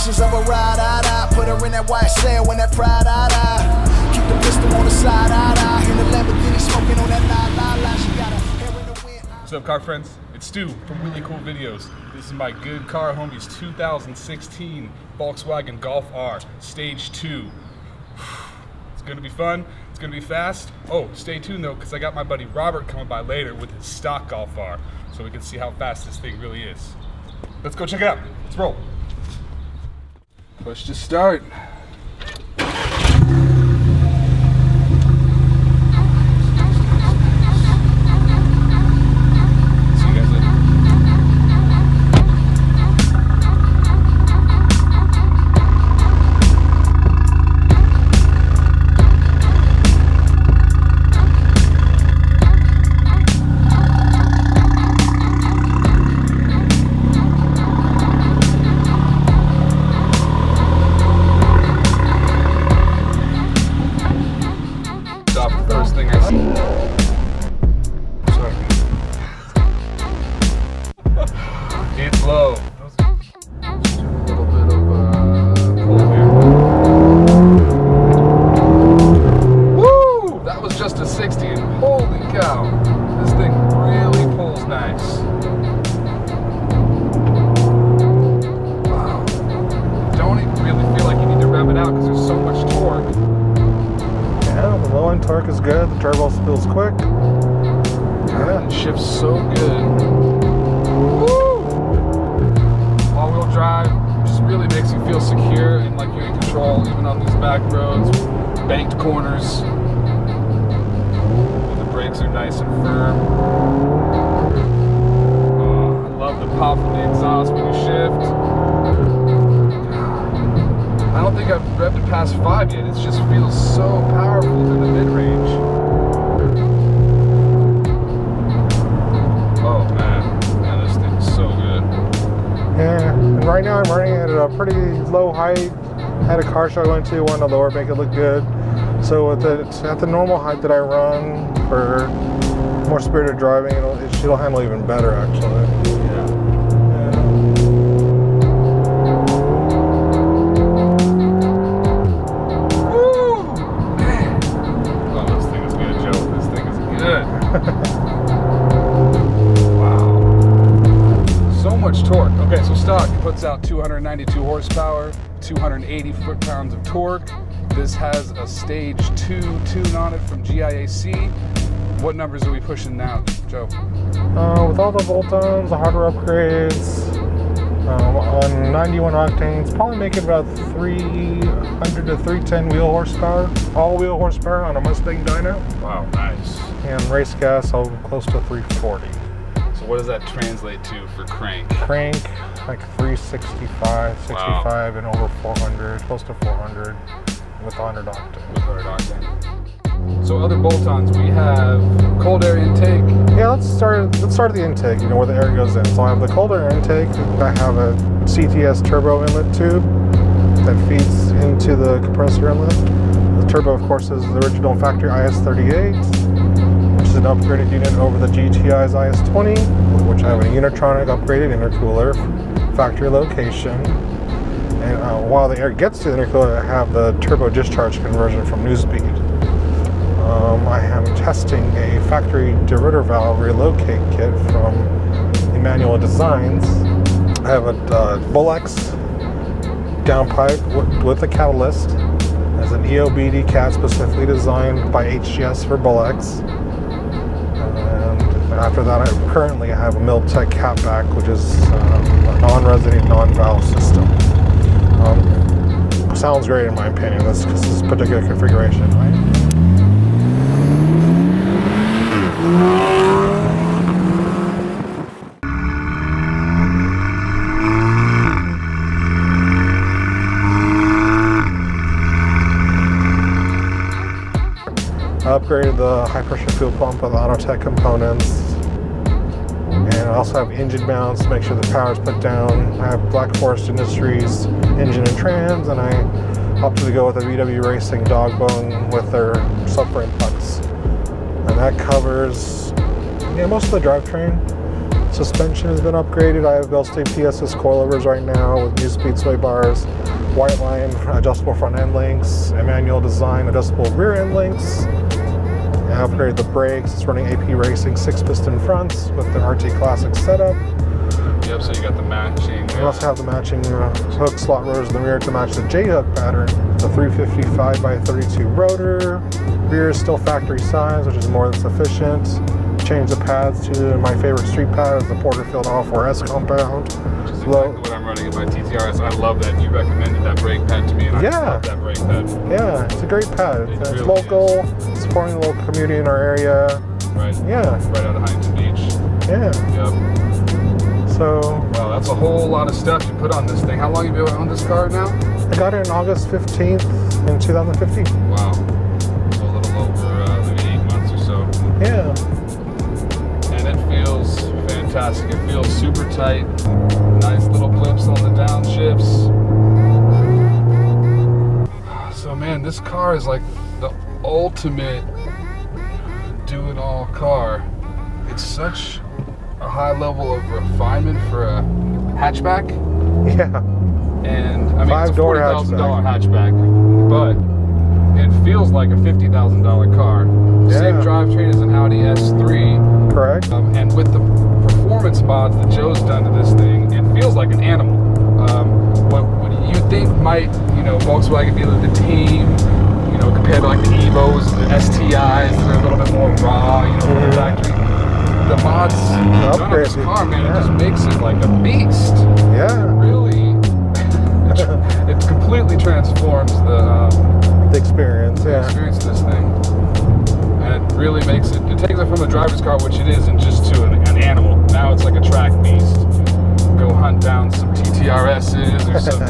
Visions of a ride, put her in that white cell when that pride, keep the pistol on the side, in the Lamborghini smoking on that la. She got her hair in the wind. What's up, car friends? It's Stu from Really Cool Videos. This is my good car homies 2016 Volkswagen Golf R Stage 2. It's gonna be fun. It's gonna be fast. Oh, stay tuned though, because I got my buddy Robert coming by later with his stock Golf R, so we can see how fast this thing really is. Let's go check it out. Let's roll. Push to start. First thing I see. Sorry. It's low. Just a little bit of pull here. Woo! That was just a 60, and holy cow, this thing really pulls nice. Wow. Don't even really feel like you need to rev it out because there's so much torque. Yeah, the low end torque is good. The turbo feels quick. Yeah, it shifts so good. Woo! All-wheel drive just really makes you feel secure and like you're in control, even on these back roads, banked corners. The brakes are nice and firm. I love the pop from the exhaust when you shift. I don't think I've revved it past 5 yet. It just feels so powerful through the mid-range. Oh man, this thing's so good. Yeah, and right now I'm running at a pretty low height. I had a car show I went to, wanted to lower, make it look good. So with it at the normal height that I run for more spirited driving, it'll handle even better actually. Yeah. Wow. So much torque. Okay, so stock puts out 292 horsepower, 280 foot-pounds of torque. This has a stage 2 tune on it from GIAC. What numbers are we pushing now, Joe? With all the bolt-ons, the hardware upgrades, on 91 octanes, probably making about 300 to 310 wheel horsepower, all wheel horsepower on a Mustang dyno. Wow, nice. And race gas, close to 340. So what does that translate to for crank? Crank, like 365, 65, wow. And over 400, close to 400 with 100 octane. With 100 octane. So other bolt-ons, we have cold air intake. Yeah, let's start at the intake, where the air goes in. So I have the cold air intake. I have a CTS turbo inlet tube that feeds into the compressor inlet. The turbo, of course, is the original factory IS38, which is an upgraded unit over the GTI's IS20, which I have a Unitronic upgraded intercooler, factory location. And while the air gets to the intercooler, I have the turbo discharge conversion from Newspeed. I am testing a factory diverter valve relocate kit from Emmanuel Designs. I have a Bulex downpipe with a catalyst as an EOBD cat specifically designed by HGS for Bulex. And after that, I currently have a Miltech catback, which is a non-resonating, non-valve system. Sounds great in my opinion, this particular configuration, right? I upgraded the high pressure fuel pump with Autotech components. And I also have engine mounts to make sure the power is put down. I have Black Forest Industries engine and trans, and I opted to go with a VW Racing dog bone with their subframe pucks. And that covers most of the drivetrain. Suspension has been upgraded. I have Bellstate PSS coilovers right now with new speed sway bars, white line adjustable front end links, a manual design adjustable rear end links. I upgraded the brakes. It's running AP Racing 6-piston fronts with the RT Classic setup. Yep, so you got the matching. We also have the matching hook slot rotors in the rear to match the J-hook pattern. The 355 by 32 rotor. Rear is still factory size, which is more than sufficient. Changed the pads to my favorite street pad, is the Porterfield R4S compound. Which is exactly what I'm running in my TTRS. I love that. You recommended that brake pad to me, and I just love that brake pad. Yeah, it's a great pad. It's really local, supporting the local community in our area. Right. Yeah. Right out of Huntington Beach. Yeah. Yep. So. Wow, that's a whole lot of stuff you put on this thing. How long have you been on this car now? I got it on August 15th in 2015. Wow. So a little over maybe 8 months or so. Yeah. And it feels fantastic. It feels super tight. Nice little blips on the downshifts. So man, this car is like the ultimate do-it-all car. It's such a high level of refinement for a hatchback. Yeah. And I mean, it's a $5-door $40,000 hatchback, but it feels like a $50,000 car. Yeah. Same drivetrain as an Audi S3. Correct. And with the performance mods that Joe's done to this thing, it feels like an animal. What do you think might, Volkswagen be like the team, compared to like the Evos, the STIs, they're a little bit more raw, from the factory. The mods done on this car, man, it just makes it like a beast. Yeah. Really, it completely transforms the experience. Yeah. Experience of this thing. And it really makes it takes it from a driver's car, which it is, and just to an animal. Now it's like a track beast. Go hunt down some TTRSs or some,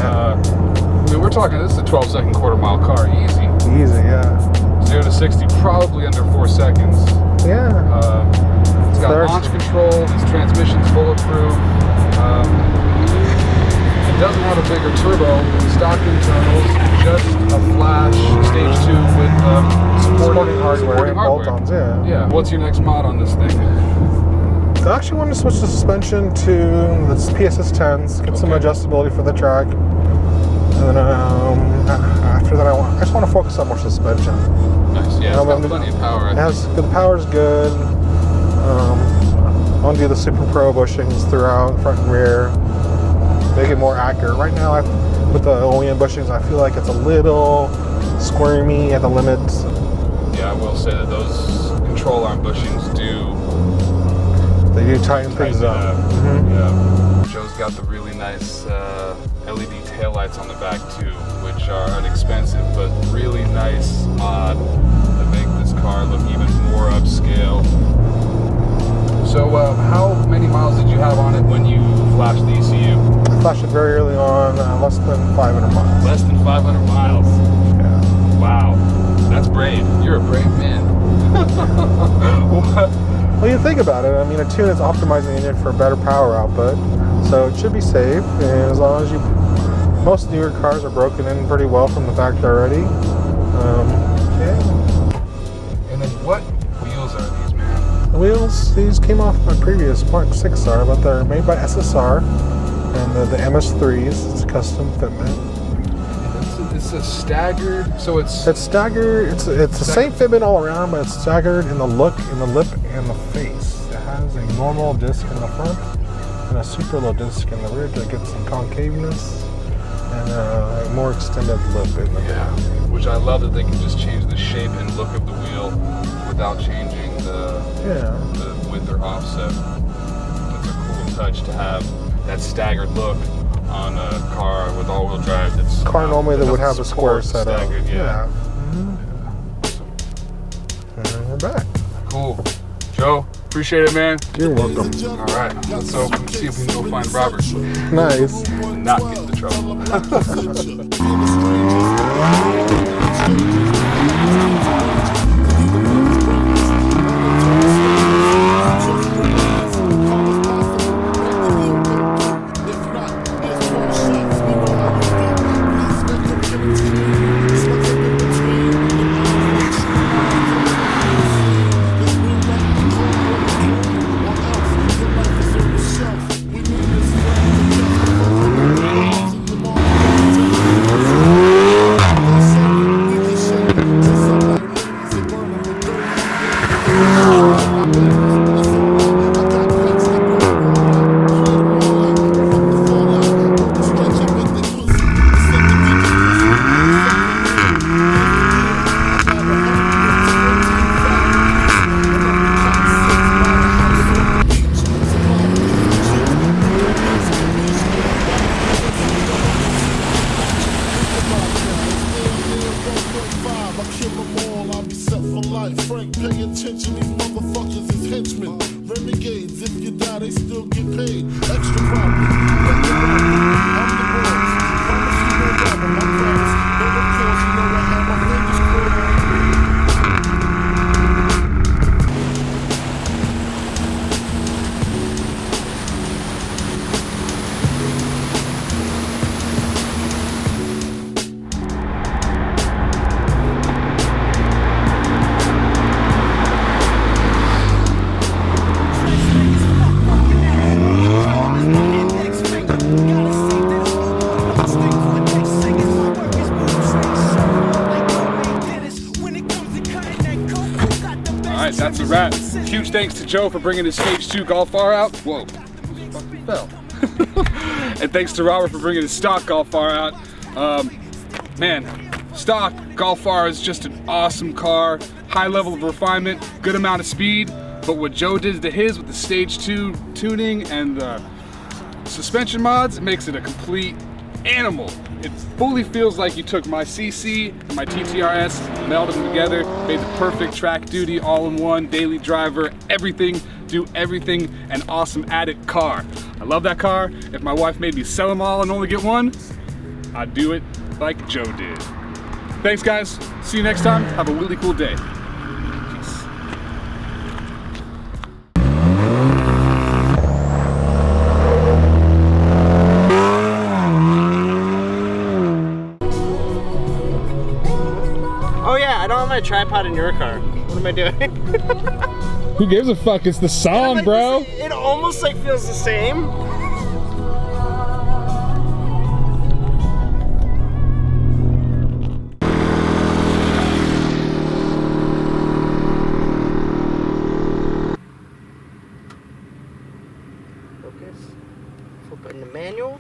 we're talking, this is a 12-second quarter-mile car, easy. Easy, yeah. 0 to 60, probably under 4 seconds. Yeah. It's got launch control, this transmission's bulletproof. It doesn't have a bigger turbo, stock internals, just a flash stage 2 with supporting hardware and bolt-ons, yeah. Yeah. What's your next mod on this thing? I actually want to switch the suspension to the PSS 10s, get some adjustability for the track. And then after that, I just want to focus on more suspension. Nice, yeah, it's got plenty of power. The power's good. I want to do the Super Pro bushings throughout, front and rear. Make it more accurate. Right now, with the OEM bushings, I feel like it's a little squirmy at the limits. Yeah, I will say that those control arm bushings do tighten things up. Mm-hmm. Yeah. Joe's got the really nice LED taillights on the back too, which are inexpensive but really nice mod to make this car look even more upscale. So how many miles did you have on it when you flashed the ECU? I flashed it very early on, less than 500 miles. Less than 500 miles? Yeah. Wow. That's brave. You're a brave man. What? Well, you think about it. I mean, a tune is optimizing the engine for better power output, so it should be safe. And as long as most newer cars are broken in pretty well from the factory already. Yeah. And then what wheels are these, man? The wheels, these came off my previous Mark 6R, but they're made by SSR, and the MS3s. It's a custom fitment. It's a staggered, so it's staggered. It's the same fitment all around, but it's staggered in the look, in the lip, and the face. It has a normal disc in the front and a super low disc in the rear to get some concaveness and a more extended lip in the back. Which I love that they can just change the shape and look of the wheel without changing the width or offset. That's a cool touch to have that staggered look on a car with all-wheel drive. That's car normally that would have a square setup. Staggered, yeah. And we're back. Cool. Joe, appreciate it, man. You're welcome. All right, let's see if we can go find Robert. Nice. And not get into trouble. That's a wrap. Huge thanks to Joe for bringing his Stage 2 Golf R out. Whoa, fucking fell. And thanks to Robert for bringing his stock Golf R out. Man, stock Golf R is just an awesome car. High level of refinement, good amount of speed. But what Joe did to his with the Stage 2 tuning and the suspension mods, it makes it a complete animal. It fully feels like you took my CC and my TTRS, melded them together, made the perfect track duty, all-in-one, daily driver, everything, do everything, an awesome addict car. I love that car. If my wife made me sell them all and only get one, I'd do it like Joe did. Thanks guys, see you next time, have a really cool day. Peace. Oh yeah, I don't have my tripod in your car. What am I doing? Who gives a fuck? It's the song, bro. It almost like feels the same. Focus. Flip it in the manual.